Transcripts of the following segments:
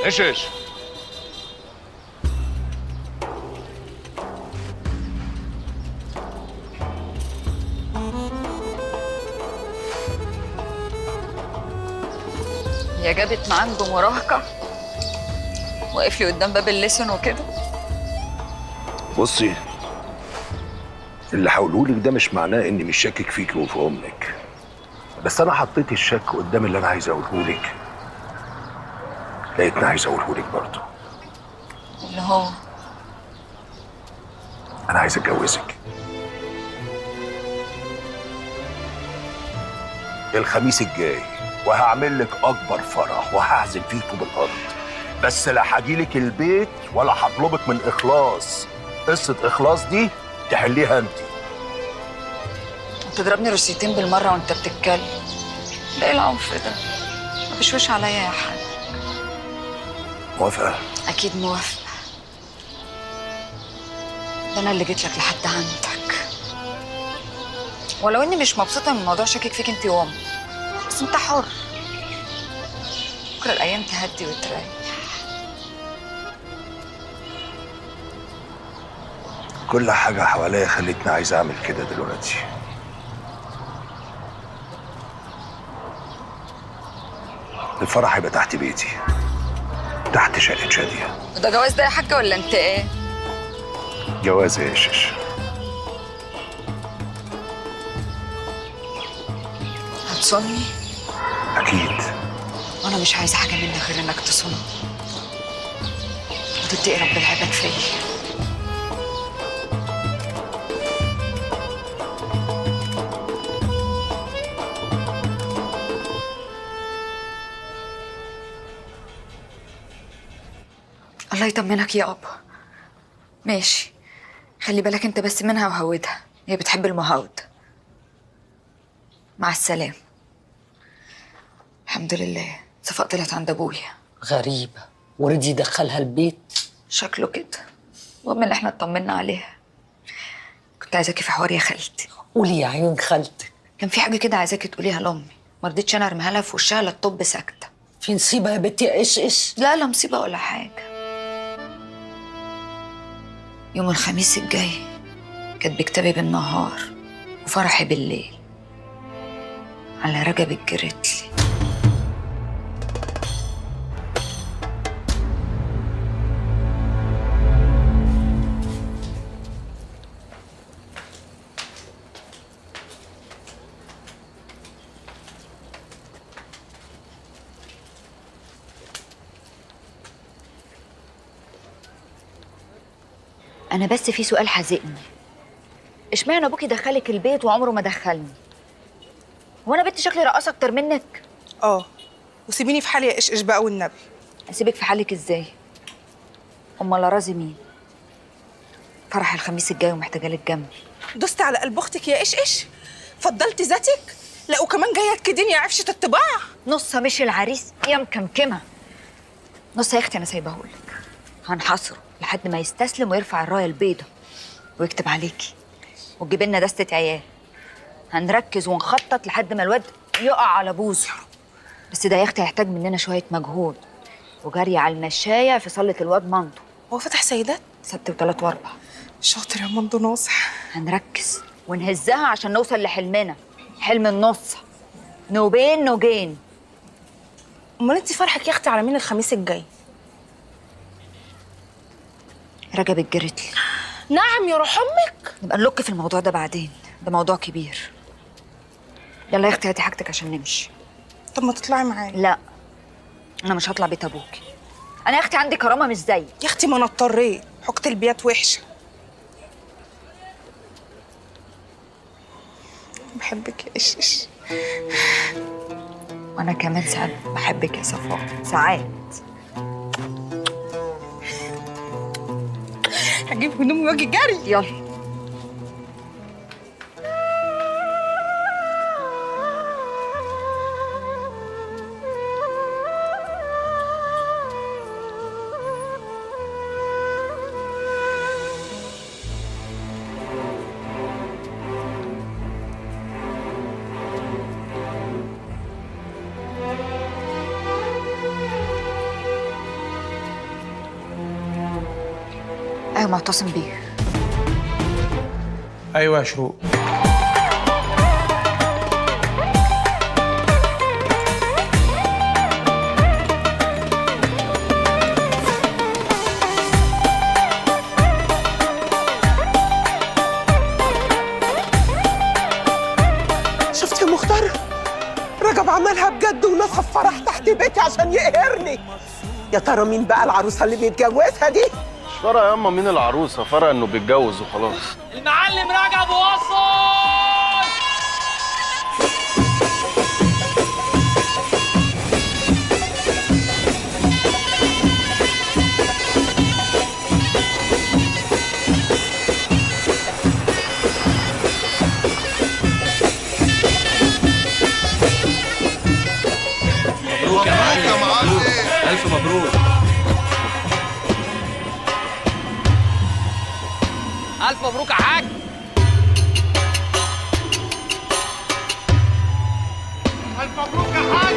ايش هي جابت معاك بمراهقة واقف لي قدام باب اللسن وكده. بصي، اللي هقولهولك ده مش معناه اني مش شاكك فيك وفي امك، بس انا حطيت الشك قدام اللي انا عايز اقولهولك، لقيتني عايز اقولهولك برضه. اللي هو انا عايز اتجوزك الخميس الجاي، وهعمل لك اكبر فرح وهعزم فيه طوب الارض، بس لا هجيلك البيت ولا هطلبك من اخلاص. قصه اخلاص دي تحليها انت. تضربني رصيتين بالمرة وانت بتتكلم؟ ده ايه العنف ده؟ ما بشوش عليا يا حاج. موافقه؟ اكيد موافقة. ده انا اللي جيت لك لحد عندك، ولو اني مش مبسوطة من موضوع شاكك فيك انت وامي، بس انت حر. بكرة الايام تهدي وتريح. كل حاجه حواليا خلتني عايز اعمل كده دلوقتي. الفرح هيبقى تحت بيتي، تحت شقة شادية. وده جواز ده يا حاجة ولا انت ايه؟ جواز يا شيش. هتصوني؟ أكيد. وانا مش عايزة حاجة منك غير انك تصوني وتدعي رب العباد فيا. الله يطمنك يا ابا. ماشي، خلي بالك انت بس منها وهودها، هي بتحب المهاود. مع السلامة. الحمد لله صفاء طلعت عند ابويا. غريبة، ورد يدخلها البيت؟ شكله كده. المهم ان احنا اطمنا عليها. كنت عايزاكي في حوار يا خالتي. قولي يا عيون خالتك. كان في حاجة كده عايزاكي تقوليها لامي، ما رضيتش انا ارميها لها في وشها لا تطب ساكتة. في نصيبة يا بنتي؟ ايش لا لا مصيبة ولا حاجة. يوم الخميس الجاي كانت بكتابي بالنهار وفرحي بالليل على رجب الجريتلي. أنا بس في سؤال حزقني، اشمعنى أبوكي دخلك البيت وعمره ما دخلني؟ هو أنا بنت شكلي رقاصة أكتر منك؟ وسيبيني في حالي يا إيش بقى والنبي. أسيبك في حالك إزاي؟ أمال أراضي مين؟ فرح الخميس الجاي ومحتاجة لك جنبي. دست على قلب أختك يا إيش فضلتي ذاتك؟ لا وكمان جاية تكديني يا عفشة الطباع. نص مشي العريس يا مكمكمة، نص يا أختي أنا سايبهولك، هنحصره لحد ما يستسلم ويرفع الراية البيضة ويكتب عليكي وتجيب لنا دستة عيال. هنركز ونخطط لحد ما الواد يقع على بوزه، بس ده يا اختي هيحتاج مننا شويه مجهود وجري على المشايه في صله الواد مندو. هو فتح سيدات؟ سبت وثلاث واربع. شاطر يا مندو ناصح. هنركز ونهزها عشان نوصل لحلمنا، حلم النص، نوبين نوجين. امال انت فرحك يا اختي على مين الخميس الجاي؟ رجب الجريتلي. نعم يا روح امك. نبقى نلوك في الموضوع ده بعدين، ده موضوع كبير. يلا يا اختي هاتي حاجتك عشان نمشي. طب ما تطلعي معايا. لا انا مش هطلع بيت ابوكي، انا يا اختي عندي كرامه مش زيك. يا اختي ما انا اضطريت، حكة البيات وحشه. بحبك يا إيش. وانا كمان ساعات بحبك يا صفاء، ساعات. هجيب هدومي واجي جري. يلا. ايوه معتصم بيه. ايوه يا شروق. شفت يا مختار؟ رجب عملها بجد ونصب فرح تحت بيتي عشان يقهرني. يا ترى مين بقى العروسه اللي بيتجوزها دي؟ مش فارقة يا اما مين العروسة، فارقة انه بيتجوز وخلاص. المعلم رجب وصل. مبروك يا معلم، ألف مبروك. ألف مبروك يا حاج. ألف مبروك يا حاج.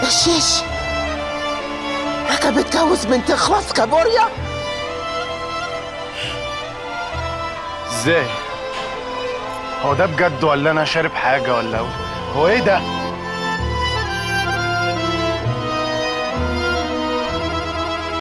الشيش رجب اتجوز بنت اخلاص كابوريا؟ ازاي؟ هو ده بجد ولا انا شارب حاجة ولا هو ايه ده؟